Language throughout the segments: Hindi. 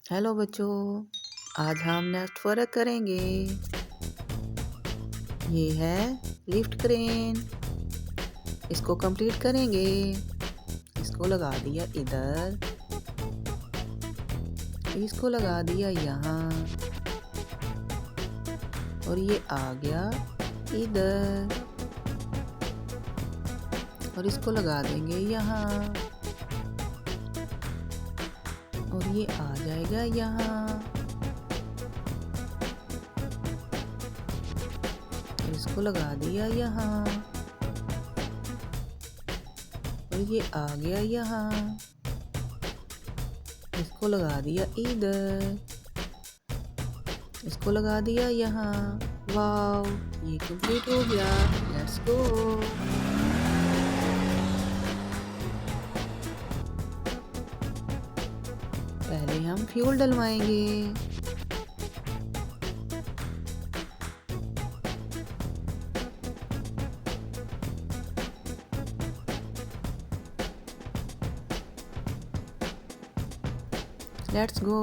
हेलो बच्चों, आज हम नेक्स्ट वर्क करेंगे। ये है लिफ्ट क्रेन। इसको कंप्लीट करेंगे। इसको लगा दिया इधर, इसको लगा दिया यहाँ, और ये आ गया इधर, और इसको लगा देंगे यहाँ, और ये आ जाएगा यहाँ, इसको लगा दिया यहाँ, और ये आ गया यहाँ, इसको लगा दिया इधर, इसको लगा दिया यहाँ। वाव, ये कंप्लीट हो गया। Let's go. पहले हम फ्यूल डलवाएंगे। Let's go.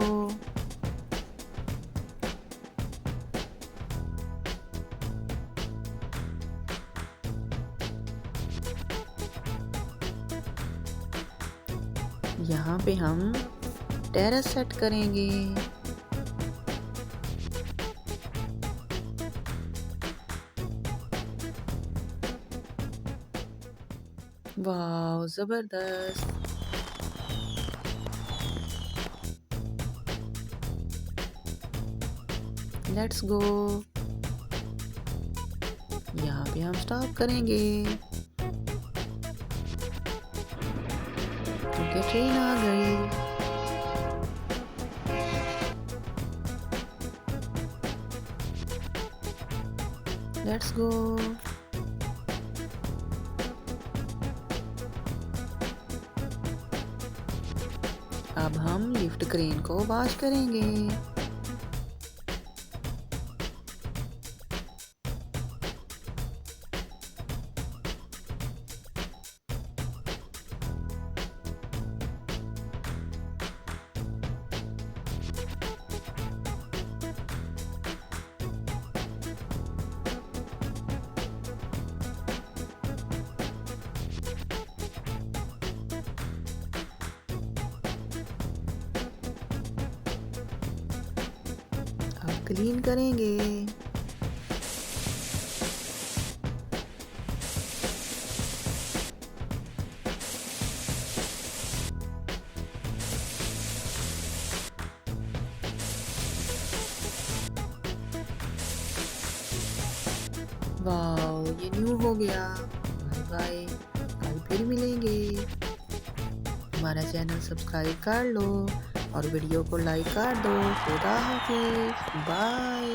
यहाँ पे हम टेरेस सेट करेंगे। वाव, जबरदस्त। Let's go. यहाँ पे हम स्टॉप करेंगे क्योंकि ट्रेन आ गई। Let's go. अब हम लिफ्ट क्रेन को वॉश करेंगे। अब क्लीन करेंगे। वाओ, ये न्यू हो गया। बाय बाय, कल फिर मिलेंगे। हमारा चैनल सब्सक्राइब कर लो और वीडियो को लाइक कर दो। खुदा हाफिज, बाय।